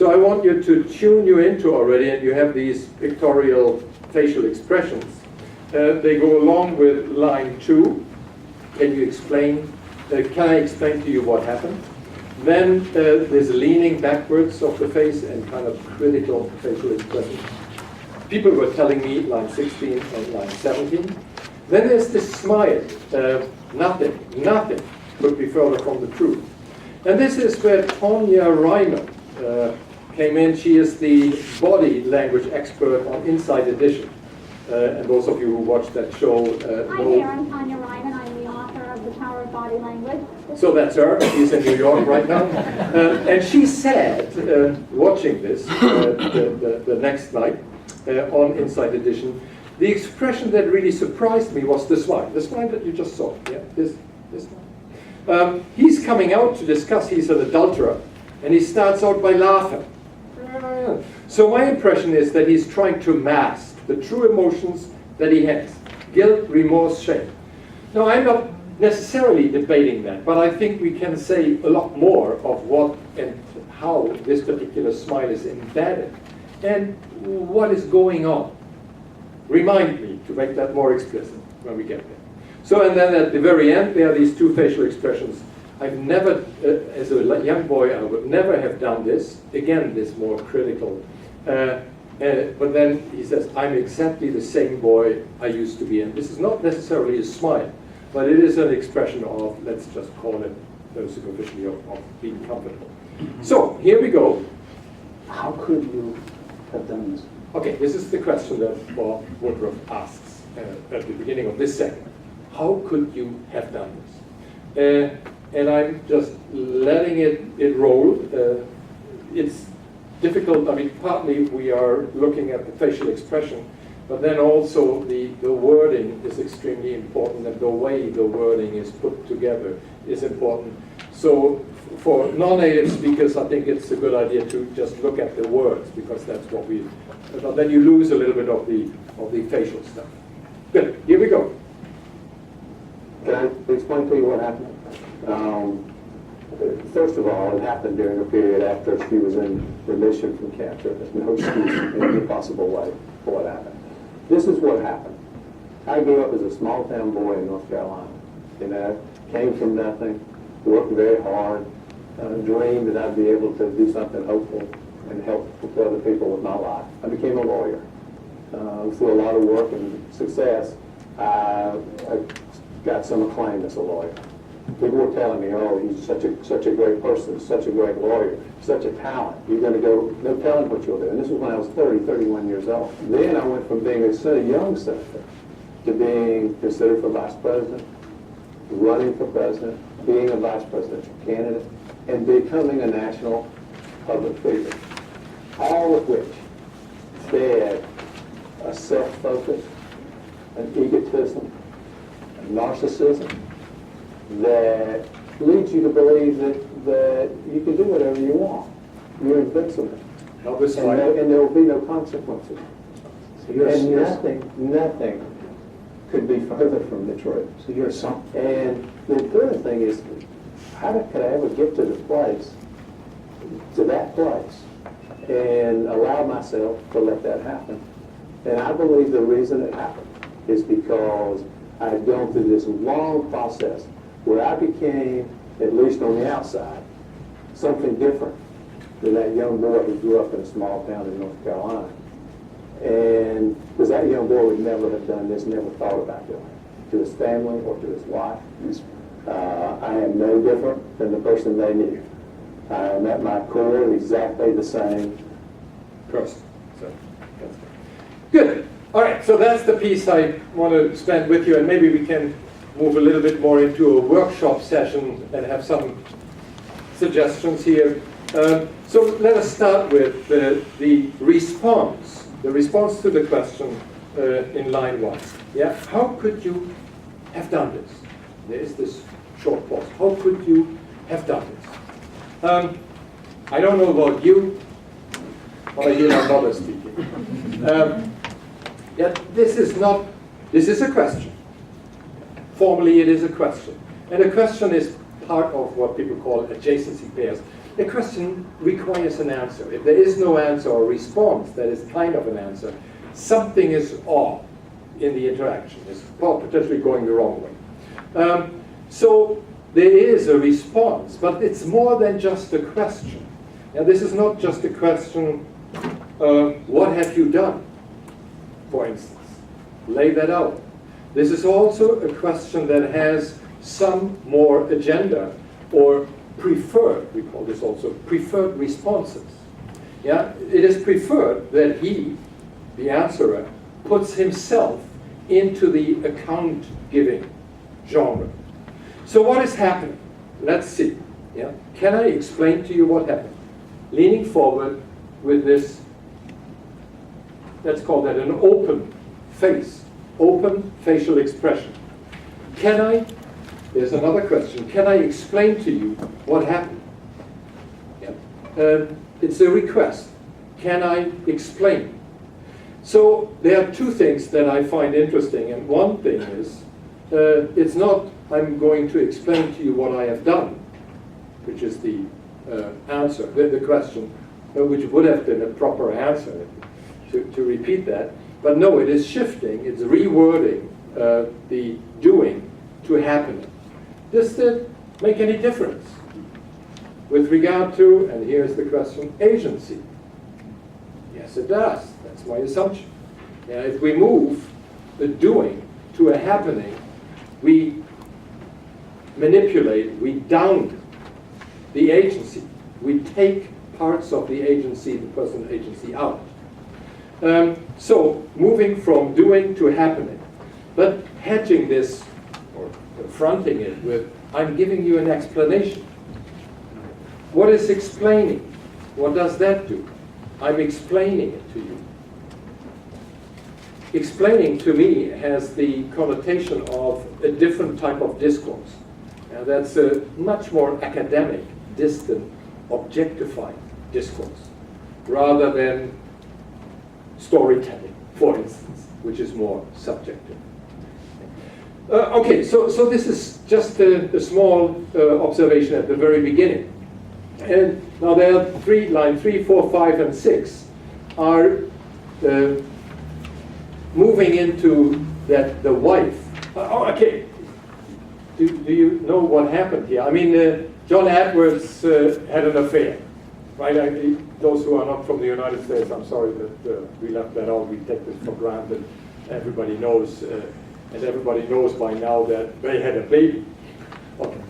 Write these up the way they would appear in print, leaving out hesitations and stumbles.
So I want you to tune you into already, and you have these pictorial facial expressions. They go along with line 2. Can you explain? Can I explain to you what happened? Then there's a leaning backwards of the face and kind of critical facial expression. People were telling me line 16 and line 17. Then there's this smile. Nothing could be further from the truth. And this is where Tonya Reimer came in. She is the body language expert on Inside Edition. And those of you who watched that show Hi there, I'm Tonya Reimer. I'm the author of The Power of Body Language. So that's her. She's in New York right now. And she said, watching this the next night on Inside Edition, the expression that really surprised me was the smile that you just saw. Yeah, this one. He's coming out to discuss, he's an adulterer, and he starts out by laughing. So my impression is that he's trying to mask the true emotions that he has. Guilt, remorse, shame. Now, I'm not necessarily debating that, but I think we can say a lot more of what and how this particular smile is embedded and what is going on. Remind me to make that more explicit when we get there. So, and then at the very end, there are these two facial expressions. I've never, as a young boy, I would never have done this. Again, this more critical. But then he says, I'm exactly the same boy I used to be. And this is not necessarily a smile, but it is an expression of, let's just call it superficially, of being comfortable. So, here we go. How could you have done this? Okay, this is the question that Bob Woodruff asks at the beginning of this segment. How could you have done this? And I'm just letting it roll. It's difficult. I mean, partly we are looking at the facial expression, but then also the wording is extremely important, and the way the wording is put together is important. So for non-native speakers, I think it's a good idea to just look at the words, because that's what we, but then you lose a little bit of the facial stuff. Good, here we go. Can I explain to you what happened? First of all, it happened during a period after she was in remission from cancer. There's no excuse in any possible way for what happened. This is what happened. I grew up as a small town boy in North Carolina. You know, came from nothing, worked very hard, dreamed that I'd be able to do something hopeful and help other people with my life. I became a lawyer. Through a lot of work and success, I got some acclaim as a lawyer. People were telling me, oh, he's such a great person, such a great lawyer, such a talent. You're going to go, no telling what you'll do. And this was when I was 31 years old. Then I went from being a young senator to being considered for vice president, running for president, being a vice presidential candidate, and becoming a national public figure. All of which fed a self-focus, an egotism, a narcissism, that leads you to believe that you can do whatever you want. You're invincible. And there will be no consequences. So nothing could be further from the truth. So you're some. And the third thing is, how could I ever get to that place, and allow myself to let that happen? And I believe the reason it happened is because I had gone through this long process where I became, at least on the outside, something different than that young boy who grew up in a small town in North Carolina. And because that young boy would never have done this, never thought about doing it, to his family or to his wife. I am no different than the person they knew. I am at my core exactly the same person. So, good. All right, so that's the piece I want to spend with you, and maybe we can move a little bit more into a workshop session and have some suggestions here. So let us start with the response to the question in line 1. Yeah, how could you have done this? There is this short pause. How could you have done this? I don't know about you, but I hear my mother speaking. Yeah, this is a question. Formally, it is a question. And a question is part of what people call adjacency pairs. a question requires an answer. If there is no answer or response that is kind of an answer, something is off in the interaction. It's potentially going the wrong way. So there is a response, but it's more than just a question. Now, this is not just a question, what have you done, for instance? Lay that out. This is also a question that has some more agenda or preferred, we call this also preferred responses. Yeah, it is preferred that he, the answerer, puts himself into the account giving genre. So what is happening? Let's see. Yeah? Can I explain to you what happened? Leaning forward with this, let's call that an open face, open facial expression. Can I, there's another question, can I explain to you what happened? Yeah. It's a request. Can I explain? So there are two things that I find interesting, and one thing is, it's not I'm going to explain to you what I have done, which is the answer, the question, which would have been a proper answer to repeat that. But no, it is shifting, it's rewording the doing to happening. Does that make any difference with regard to, and here's the question, agency? Yes, it does. That's my assumption. And if we move the doing to a happening, we manipulate, we down the agency. We take parts of the agency, the personal agency, out. So moving from doing to happening, but hedging this or confronting it with, I'm giving you an explanation. What is explaining? What does that do? I'm explaining it to you. Explaining to me has the connotation of a different type of discourse. Now that's a much more academic, distant, objectified discourse, rather than storytelling, for instance, which is more subjective. Okay, so this is just a small observation at the very beginning. And now there are line 3, 4, 5, and 6 are moving into that the wife. Okay, do you know what happened here? I mean, John Edwards had an affair, right? Those who are not from the United States, I'm sorry that we left that out. We take this for granted. Everybody knows, and everybody knows by now that they had a baby. Okay.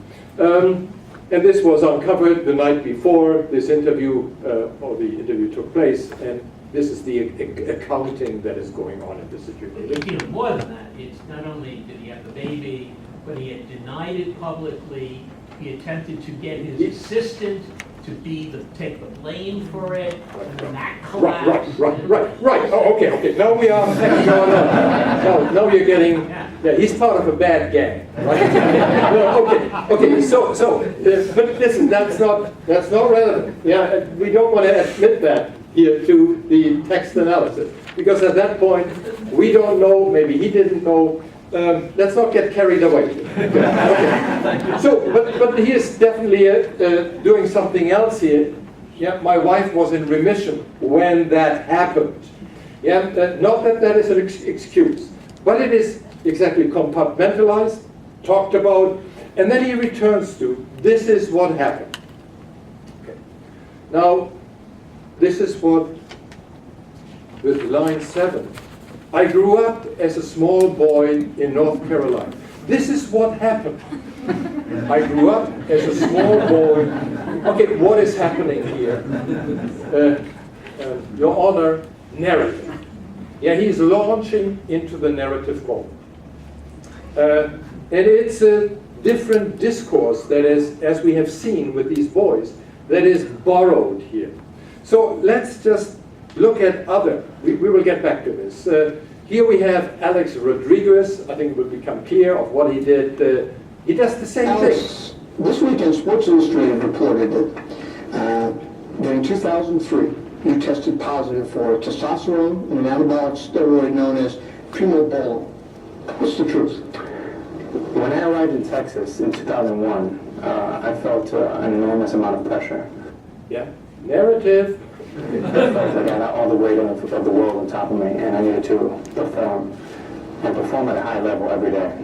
And this was uncovered the night before this interview, or the interview took place, and this is the accounting that is going on in this situation. It's even more than that. It's not only did he have the baby, but he had denied it publicly. He attempted to get his assistant to take the blame for it, and then that collapsed. Right. Oh, okay. Now we are. Now you're getting. Yeah, he's part of a bad gang, right? Okay. So, but listen, that's not relevant. Yeah, we don't want to admit that here to the text analysis, because at that point we don't know. Maybe he didn't know. Let's not get carried away. Okay. So, but he is definitely doing something else here. Yeah, my wife was in remission when that happened. Yeah, not that is an excuse, but it is exactly compartmentalized, talked about, and then he returns to, this is what happened. Okay. Now, this is what, with line 7, I grew up as a small boy in North Carolina. This is what happened. I grew up as a small boy. Okay, what is happening here? Your Honor, narrative. Yeah, he's launching into the narrative mode. And it's a different discourse that is, as we have seen with these boys, that is borrowed here. So let's just look at other. We will get back to this. Here we have Alex Rodriguez. I think it will become clear of what he did. He does the same thing. This week in Sports Illustrated reported that in 2003, you tested positive for testosterone and an anabolic steroid known as primobolan. What's the truth? When I arrived in Texas in 2001, I felt an enormous amount of pressure Yeah, narrative. I got all the weight of the world on top of me, and I needed to perform, and perform at a high level every day.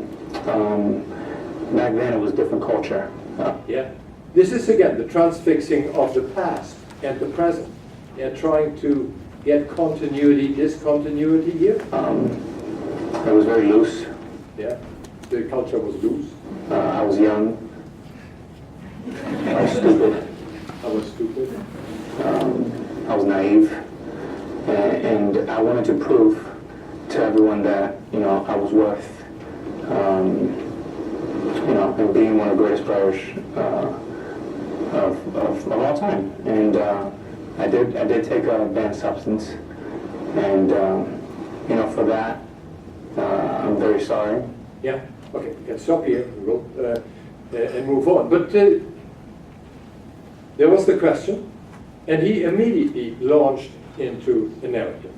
Back then, it was a different culture. Yeah, this is again the transfixing of the past and the present, and trying to get continuity, discontinuity here. It was very loose. Yeah, the culture was loose. I was young. I was stupid. I was stupid. I was naive, and I wanted to prove to everyone that I was worth, and being one of the greatest players of all time. And I did take a banned substance, and for that I'm very sorry. Yeah. Okay, we can stop here. We'll and move on. But there was the question. And he immediately launched into a narrative.